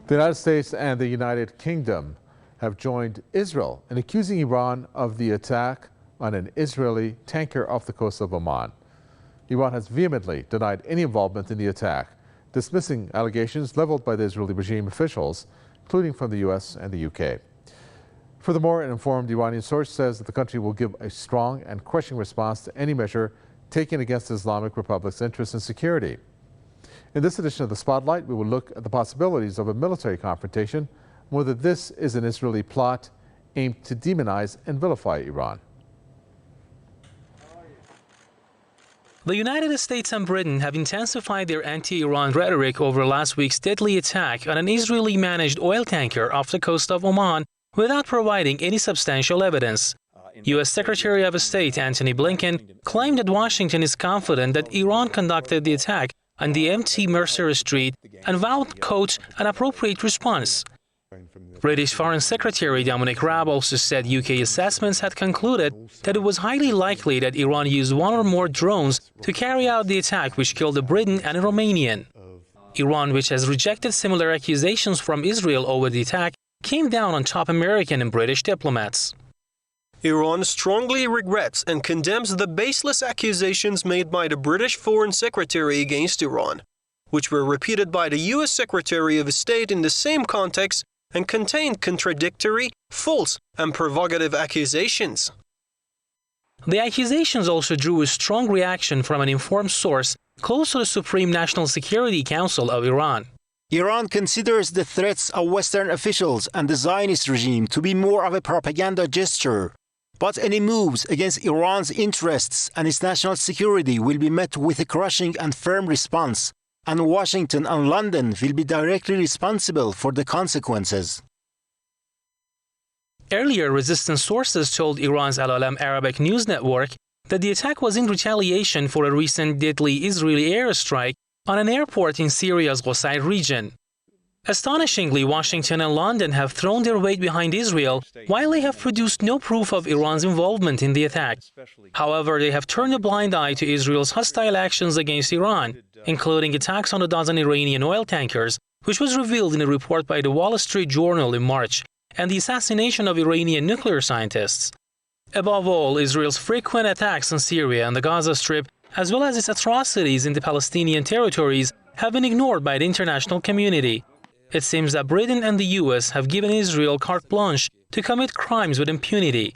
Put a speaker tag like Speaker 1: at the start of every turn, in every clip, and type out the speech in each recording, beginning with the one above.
Speaker 1: The United States and the United Kingdom have joined Israel in accusing Iran of the attack on an Israeli tanker off the coast of Oman. Iran has vehemently denied any involvement in the attack, dismissing allegations leveled by the Israeli regime officials, including from the U.S. and the U.K. Furthermore, an informed Iranian source says that the country will give a strong and crushing response to any measure taken against the Islamic Republic's interests and security. In this edition of The Spotlight, we will look at the possibilities of a military confrontation and whether this is an Israeli plot aimed to demonize and vilify Iran.
Speaker 2: The United States and Britain have intensified their anti-Iran rhetoric over last week's deadly attack on an Israeli-managed oil tanker off the coast of Oman without providing any substantial evidence. U.S. Secretary of State Antony Blinken claimed that Washington is confident that Iran conducted the attack on the empty Mercer Street and vowed, quote, an appropriate response. British Foreign Secretary Dominic Raab also said UK assessments had concluded that it was highly likely that Iran used one or more drones to carry out the attack which killed a Briton and a Romanian. Iran, which has rejected similar accusations from Israel over the attack, came down on top American and British diplomats.
Speaker 3: Iran strongly regrets and condemns the baseless accusations made by the British Foreign Secretary against Iran, which were repeated by the U.S. Secretary of State in the same context and contained contradictory, false, and provocative accusations.
Speaker 2: The accusations also drew a strong reaction from an informed source close to the Supreme National Security Council of Iran.
Speaker 4: Iran considers the threats of Western officials and the Zionist regime to be more of a propaganda gesture. But any moves against Iran's interests and its national security will be met with a crushing and firm response, and Washington and London will be directly responsible for the consequences.
Speaker 2: Earlier, resistance sources told Iran's Al-Alam Arabic news network that the attack was in retaliation for a recent deadly Israeli airstrike on an airport in Syria's Qusayr region. Astonishingly, Washington and London have thrown their weight behind Israel, while they have produced no proof of Iran's involvement in the attack. However, they have turned a blind eye to Israel's hostile actions against Iran, including attacks on a dozen Iranian oil tankers, which was revealed in a report by the Wall Street Journal in March, and the assassination of Iranian nuclear scientists. Above all, Israel's frequent attacks on Syria and the Gaza Strip, as well as its atrocities in the Palestinian territories, have been ignored by the international community. It seems that Britain and the U.S. have given Israel carte blanche to commit crimes with impunity.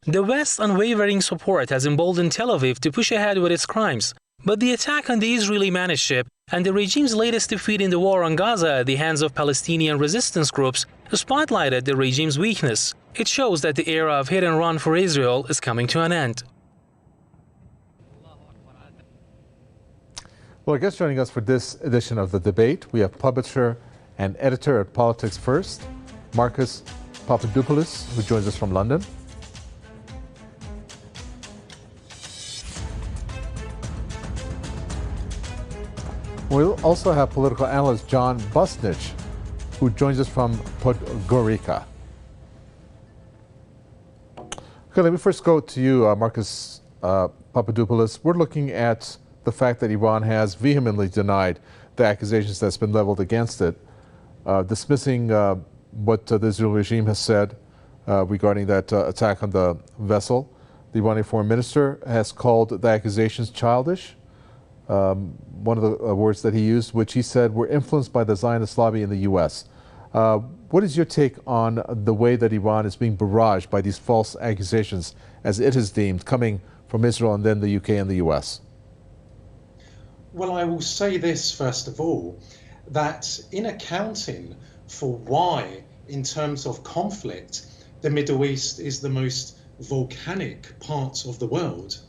Speaker 2: The West's unwavering support has emboldened Tel Aviv to push ahead with its crimes, but the attack on the Israeli-managed ship and the regime's latest defeat in the war on Gaza at the hands of Palestinian resistance groups spotlighted the regime's weakness. It shows that the era of hit and run for Israel is coming to an end.
Speaker 1: Well, I guess joining us for this edition of The Debate, we have publisher and editor at Politics First, Marcus Papadopoulos, who joins us from London. We'll also have political analyst John Busnich, who joins us from Podgorica. Okay, let me first go to you, Marcus Papadopoulos. We're looking at the fact that Iran has vehemently denied the accusations that's been leveled against it, dismissing what the Israeli regime has said regarding that attack on the vessel. The Iranian foreign minister has called the accusations childish, one of the words that he used, which he said were influenced by the Zionist lobby in the U.S. What is your take on the way that Iran is being barraged by these false accusations, as it is deemed, coming from Israel and then the UK and the U.S.?
Speaker 5: Well, I will say this first of all, that in accounting for why, in terms of conflict, the Middle East is the most volcanic part of the world,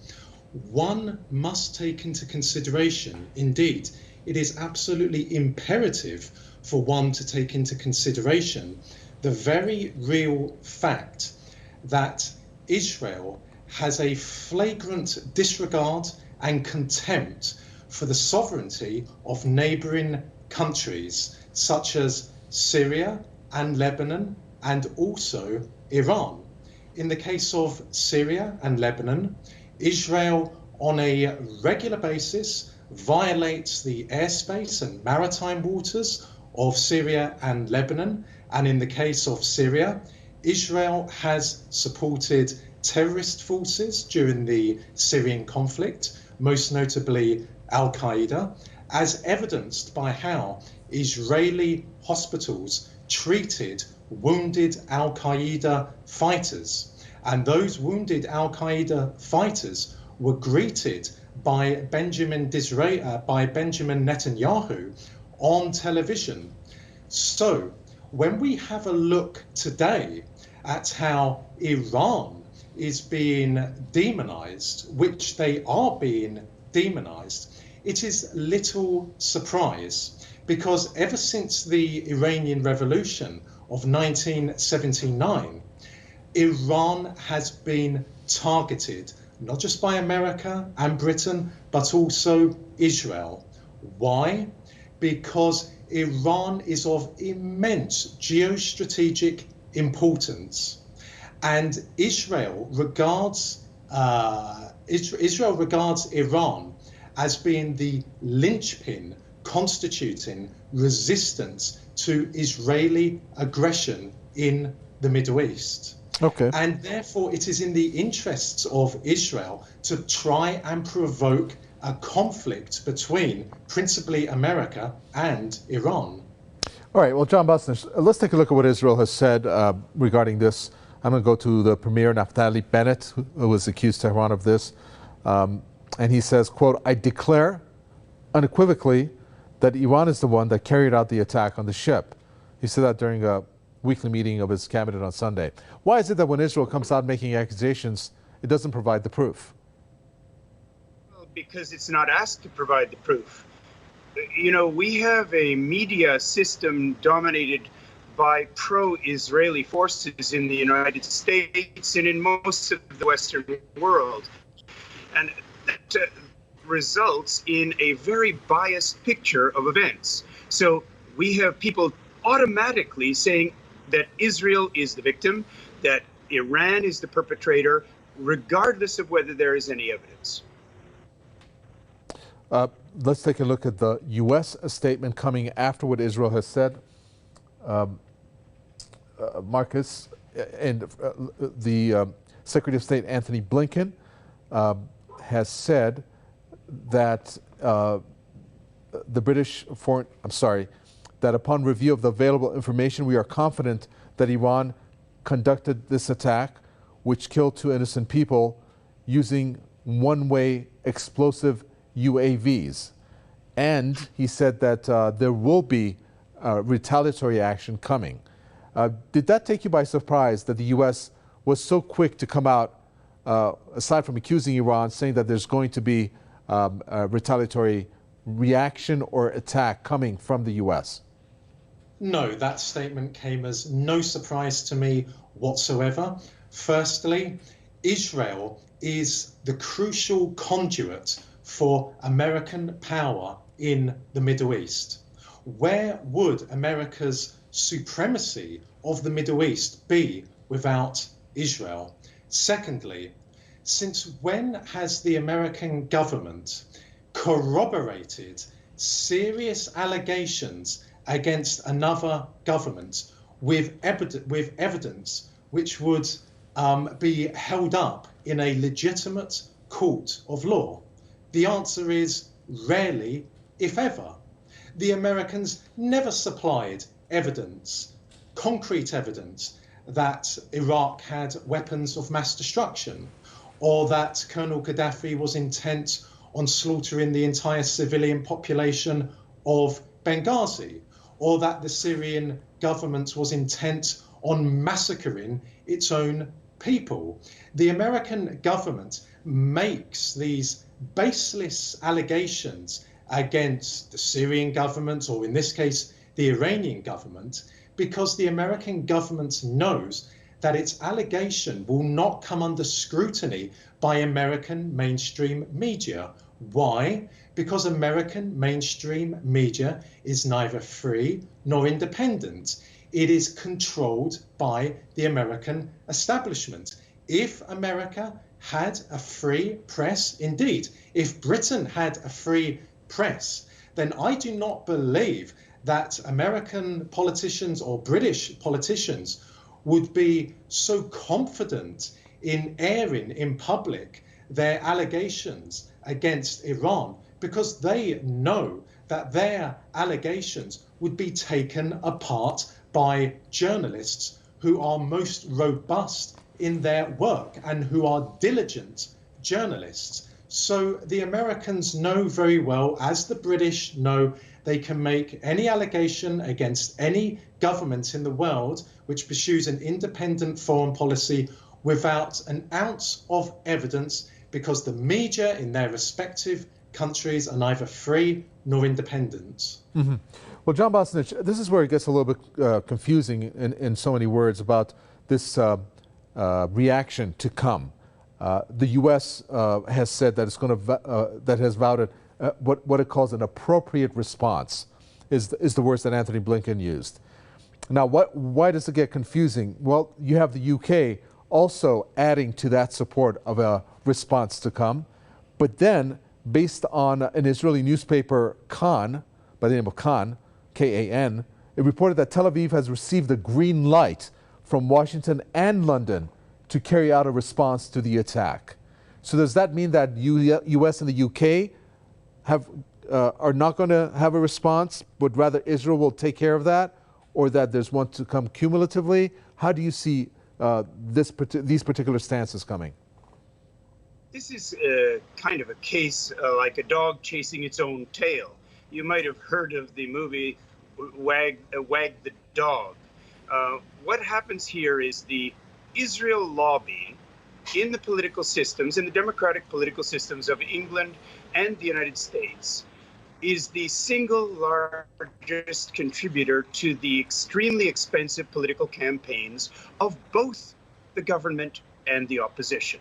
Speaker 5: one must take into consideration, indeed, it is absolutely imperative for one to take into consideration the very real fact that Israel has a flagrant disregard and contempt for the sovereignty of neighboring countries such as Syria and Lebanon and also Iran. In the case of Syria and Lebanon, Israel on a regular basis violates the airspace and maritime waters of Syria and Lebanon. And in the case of Syria, Israel has supported terrorist forces during the Syrian conflict, most notably Al-Qaeda, as evidenced by how Israeli hospitals treated wounded Al-Qaeda fighters. And those wounded Al-Qaeda fighters were greeted by Benjamin Netanyahu on television. So when we have a look today at how Iran is being demonized, which they are being demonized, it is little surprise, because ever since the Iranian Revolution of 1979, Iran has been targeted, not just by America and Britain, but also Israel. Why? Because Iran is of immense geostrategic importance, and Israel regards Iran as being the linchpin constituting resistance to Israeli aggression in the Middle East.
Speaker 1: Okay.
Speaker 5: And therefore, it is in the interests of Israel to try and provoke a conflict between principally America and Iran.
Speaker 1: All right. Well, John Bosnish, let's take a look at what Israel has said regarding this. I'm going to go to the Premier, Naftali Bennett, who has accused Tehran of this. And he says, quote, "I declare unequivocally that Iran is the one that carried out the attack on the ship." He said that during a weekly meeting of his cabinet on Sunday. Why is it that when Israel comes out making accusations, it doesn't provide the proof?
Speaker 6: Well, because it's not asked to provide the proof. You know, we have a media system dominated by pro-Israeli forces in the United States and in most of the Western world. And that results in a very biased picture of events. So we have people automatically saying that Israel is the victim, that Iran is the perpetrator, regardless of whether there is any evidence.
Speaker 1: Let's take a look at the U.S. statement coming after what Israel has said. Marcus, and the Secretary of State Anthony Blinken has said that that upon review of the available information, we are confident that Iran conducted this attack, which killed 2 innocent people, using one-way explosive UAVs. And he said that there will be retaliatory action coming. Did that take you by surprise that the U.S. was so quick to come out, aside from accusing Iran, saying that there's going to be a retaliatory reaction or attack coming from the U.S.?
Speaker 5: No, that statement came as no surprise to me whatsoever. Firstly, Israel is the crucial conduit for American power in the Middle East. Where would America's supremacy of the Middle East be without Israel? Secondly, since when has the American government corroborated serious allegations against another government with evidence which would be held up in a legitimate court of law? The answer is rarely, if ever. The Americans never supplied evidence, concrete evidence, that Iraq had weapons of mass destruction, or that Colonel Gaddafi was intent on slaughtering the entire civilian population of Benghazi, or that the Syrian government was intent on massacring its own people. The American government makes these baseless allegations against the Syrian government, or in this case, the Iranian government, because the American government knows that its allegation will not come under scrutiny by American mainstream media. Why? Because American mainstream media is neither free nor independent. It is controlled by the American establishment. If America had a free press, indeed, if Britain had a free press, then I do not believe that American politicians or British politicians would be so confident in airing in public their allegations against Iran because they know that their allegations would be taken apart by journalists who are most robust in their work and who are diligent journalists. So the Americans know very well, as the British know, they can make any allegation against any government in the world which pursues an independent foreign policy without an ounce of evidence, because the media in their respective countries are neither free nor independent.
Speaker 1: Mm-hmm. Well, John Bosnich, this is where it gets a little bit confusing in so many words about this reaction to come. The U.S. has said that it's going to that has vowed what it calls an appropriate response is the words that Anthony Blinken used. Now, why does it get confusing? Well, you have the U.K. also adding to that support of a response to come, but then based on an Israeli newspaper, Kan, by the name of Kan, K-A-N, it reported that Tel Aviv has received a green light from Washington and London to carry out a response to the attack. So does that mean that U.S. and the U.K. are not going to have a response, but rather Israel will take care of that, or that there's one to come cumulatively? How do you see these particular stances coming?
Speaker 6: This is kind of a case like a dog chasing its own tail. You might have heard of the movie Wag the Dog. What happens here is the Israel lobby in the political systems, in the democratic political systems of England and the United States, is the single largest contributor to the extremely expensive political campaigns of both the government and the opposition.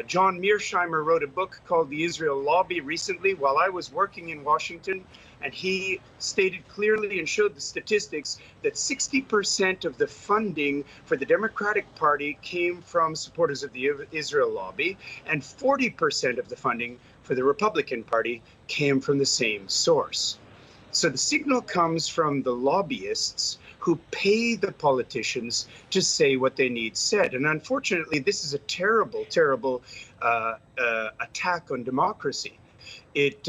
Speaker 6: John Mearsheimer wrote a book called The Israel Lobby recently while I was working in Washington, and he stated clearly and showed the statistics that 60% of the funding for the Democratic Party came from supporters of the Israel Lobby, and 40% of the funding for the Republican Party came from the same source. So the signal comes from the lobbyists who pay the politicians to say what they need said. And unfortunately, this is a terrible, terrible attack on democracy. It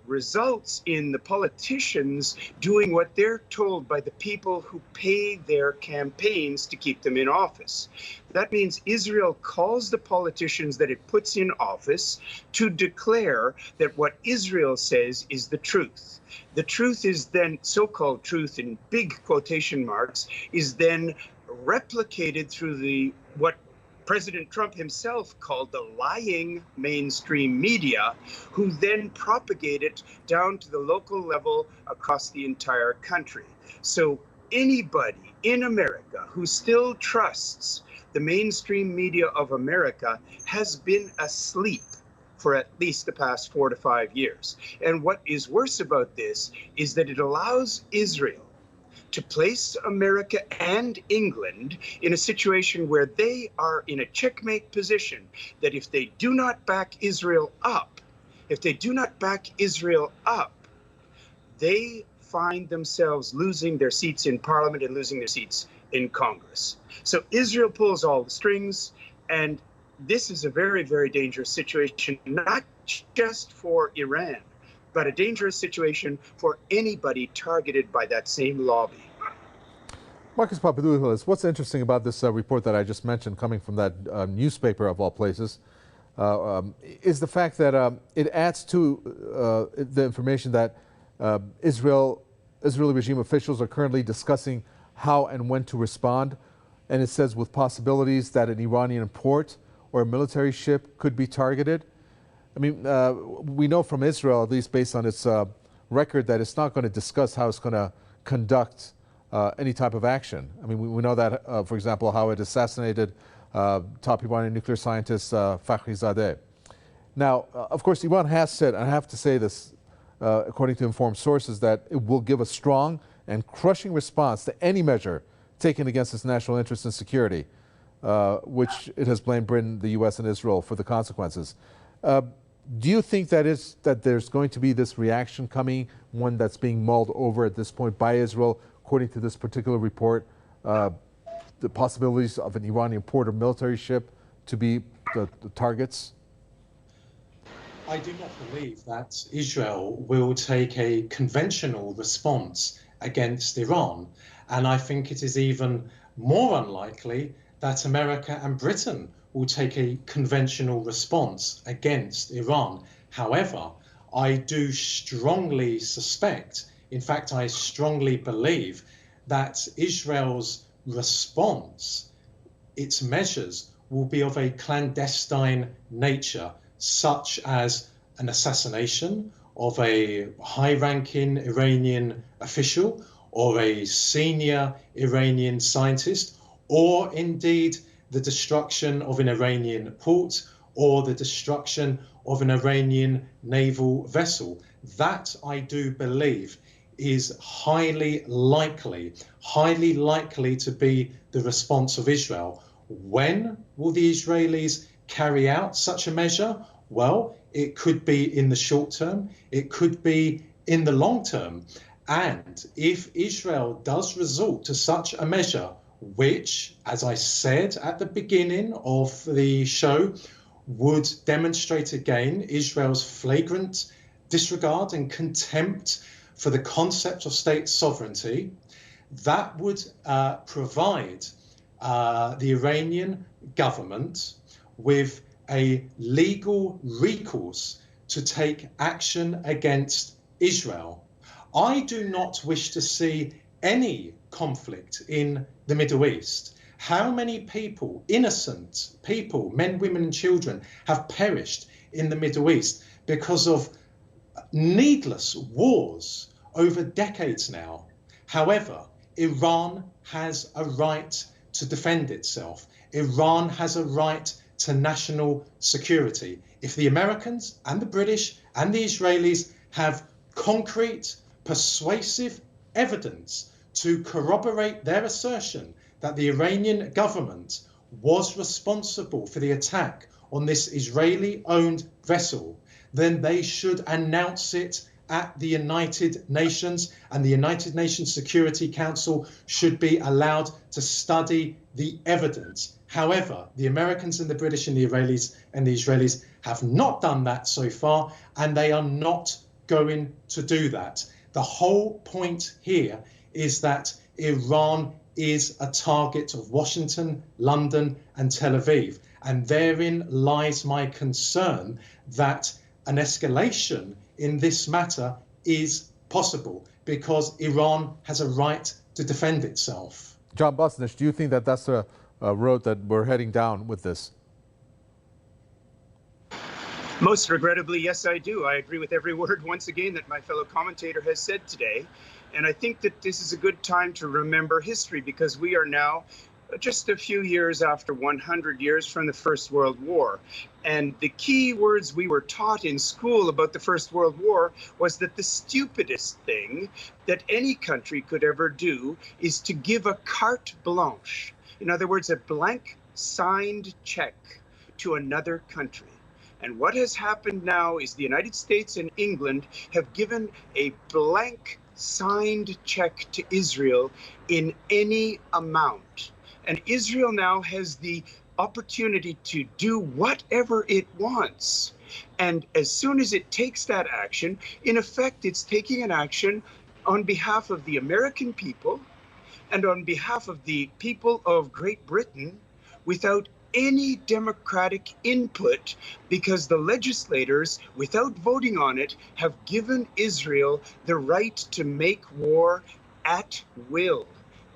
Speaker 6: results in the politicians doing what they're told by the people who pay their campaigns to keep them in office. That means Israel calls the politicians that it puts in office to declare that what Israel says is the truth. The truth is then, so-called truth in big quotation marks, is then replicated through what President Trump himself called the lying mainstream media, who then propagate it down to the local level across the entire country. So anybody in America who still trusts the mainstream media of America has been asleep for at least the past 4 to 5 years. And what is worse about this is that it allows Israel to place America and England in a situation where they are in a checkmate position, that if they do not back Israel up, they find themselves losing their seats in Parliament and losing their seats in Congress. So Israel pulls all the strings, and this is a very, very dangerous situation, not just for Iran, but a dangerous situation for anybody targeted by that same lobby.
Speaker 1: Marcus Papadopoulos, what's interesting about this report that I just mentioned coming from that newspaper of all places is the fact that it adds to the information that Israeli regime officials are currently discussing how and when to respond. And it says with possibilities that an Iranian port or a military ship could be targeted. I mean, we know from Israel, at least based on its record, that it's not going to discuss how it's going to conduct any type of action. I mean, we know that, for example, how it assassinated top Iranian nuclear scientist Fakhrizadeh. Now, of course, Iran has said, and I have to say this, according to informed sources, that it will give a strong and crushing response to any measure taken against its national interest and security, which it has blamed Britain, the U.S., and Israel for the consequences. Do you think that there's going to be this reaction coming, one that's being mulled over at this point by Israel, according to this particular report, the possibilities of an Iranian port or military ship to be the targets?
Speaker 5: I do not believe that Israel will take a conventional response against Iran, and I think it is even more unlikely that America and Britain will take a conventional response against Iran. However, I do strongly suspect, in fact, I strongly believe that Israel's response, its measures, will be of a clandestine nature, such as an assassination of a high-ranking Iranian official or a senior Iranian scientist, or indeed the destruction of an Iranian port or the destruction of an Iranian naval vessel. That, I do believe, is highly likely to be the response of Israel. When will the Israelis carry out such a measure? Well, it could be in the short term, it could be in the long term. And if Israel does resort to such a measure, which, as I said at the beginning of the show, would demonstrate again Israel's flagrant disregard and contempt for the concept of state sovereignty, that would provide the Iranian government with a legal recourse to take action against Israel. I do not wish to see any conflict in the Middle East. How many people, innocent people, men, women and children, have perished in the Middle East because of needless wars over decades now? However, Iran has a right to defend itself. Iran has a right to national security. If the Americans and the British and the Israelis have concrete, persuasive evidence to corroborate their assertion that the Iranian government was responsible for the attack on this Israeli-owned vessel, then they should announce it at the United Nations, and the United Nations Security Council should be allowed to study the evidence. However, the Americans and the British and the Israelis have not done that so far, and they are not going to do that. The whole point here is that Iran is a target of Washington, London, and Tel Aviv. And therein lies my concern that an escalation in this matter is possible because Iran has a right to defend itself.
Speaker 1: John Bosnish, do you think that that's a road that we're heading down with this?
Speaker 6: Most regrettably, yes, I do. I agree with every word, once again, that my fellow commentator has said today. And I think that this is a good time to remember history, because we are now just a few years after 100 years from the First World War. And the key words we were taught in school about the First World War was that the stupidest thing that any country could ever do is to give a carte blanche. In other words, a blank signed check to another country. And what has happened now is the United States and England have given a blank signed check to Israel in any amount. And Israel now has the opportunity to do whatever it wants. And as soon as it takes that action, in effect, it's taking an action on behalf of the American people and on behalf of the people of Great Britain without any democratic input, because the legislators, without voting on it, have given Israel the right to make war at will.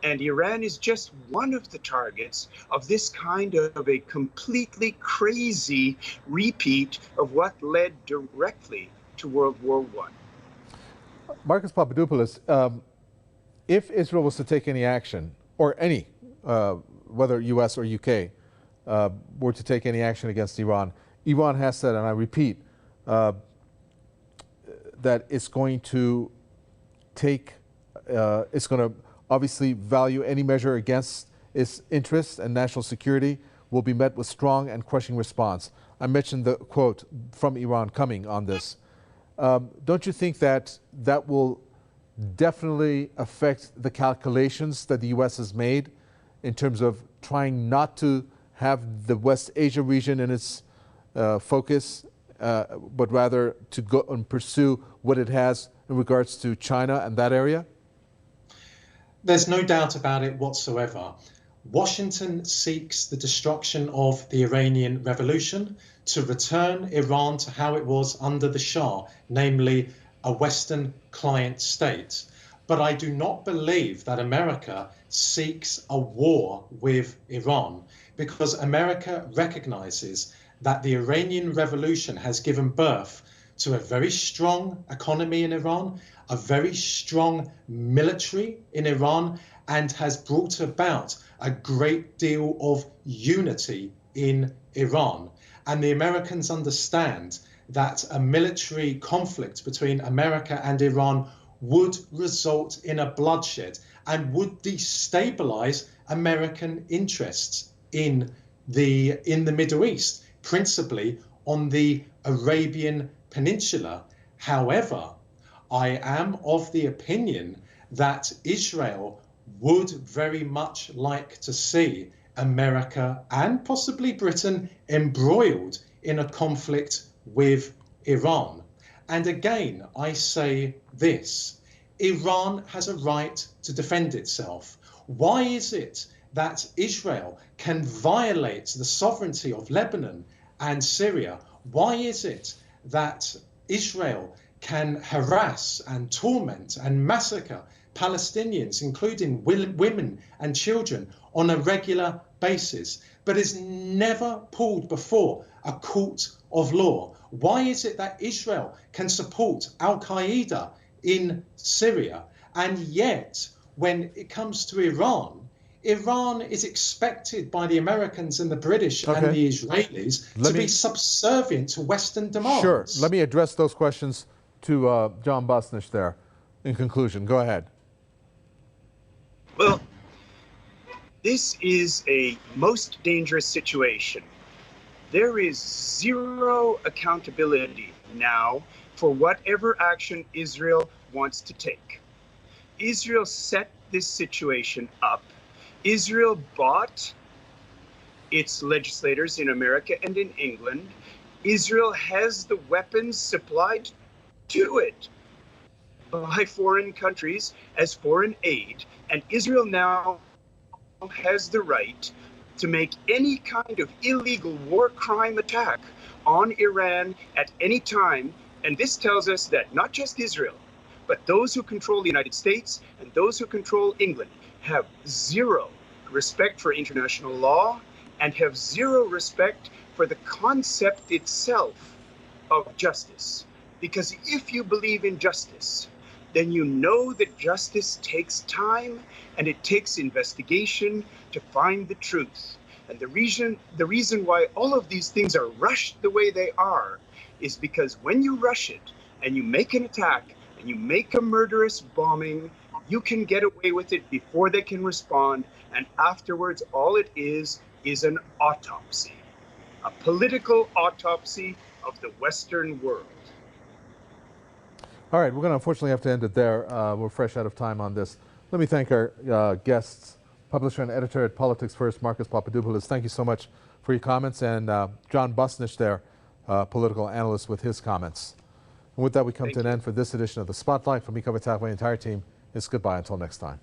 Speaker 6: And Iran is just one of the targets of this kind of a completely crazy repeat of what led directly to World War I.
Speaker 1: Marcus Papadopoulos, if Israel was to take any action, or any, whether US or UK, were to take any action against Iran, Iran has said, and I repeat, that it's going to obviously value any measure against its interests and national security, will be met with strong and crushing response. I mentioned the quote from Iran coming on this. Don't you think that that will definitely affect the calculations that the U.S. has made in terms of trying not to have the West Asia region in its focus, but rather to go and pursue what it has in regards to China and that area?
Speaker 5: There's no doubt about it whatsoever. Washington seeks the destruction of the Iranian Revolution to return Iran to how it was under the Shah, namely a Western client state. But I do not believe that America seeks a war with Iran, because America recognizes that the Iranian Revolution has given birth to a very strong economy in Iran, a very strong military in Iran, and has brought about a great deal of unity in Iran. And the Americans understand that a military conflict between America and Iran would result in a bloodshed and would destabilize American interests in the Middle East, principally on the Arabian Peninsula. However, I am of the opinion that Israel would very much like to see America and possibly Britain embroiled in a conflict with Iran. And again, I say this: Iran has a right to defend itself. Why is it that Israel can violate the sovereignty of Lebanon and Syria? Why is it that Israel can harass and torment and massacre Palestinians, including women and children, on a regular basis, but is never pulled before a court of law? Why is it that Israel can support Al-Qaeda in Syria, and yet when it comes to Iran, Iran is expected by the Americans and the British and the Israelis to be subservient to Western demands?
Speaker 1: Sure. Let me address those questions to John Busnish there in conclusion. Go ahead.
Speaker 6: Well, this is a most dangerous situation. There is zero accountability now for whatever action Israel wants to take. Israel set this situation up. Israel bought its legislators in America and in England. Israel has the weapons supplied to it by foreign countries as foreign aid, and Israel now has the right to make any kind of illegal war crime attack on Iran at any time. And this tells us that not just Israel, but those who control the United States and those who control England have zero respect for international law and have zero respect for the concept itself of justice. Because if you believe in justice, then you know that justice takes time and it takes investigation to find the truth. And the reason why all of these things are rushed the way they are is because when you rush it and you make an attack and you make a murderous bombing, you can get away with it before they can respond. And afterwards, all it is an autopsy, a political autopsy of the Western world.
Speaker 1: All right, we're going to unfortunately have to end it there. We're fresh out of time on this. Let me thank our guests, publisher and editor at Politics First, Marcus Papadopoulos. Thank you so much for your comments. And John Busnish there, political analyst, with his comments. And with that, we come to an end for this edition of The Spotlight. From me, Cover the entire team, it's goodbye until next time.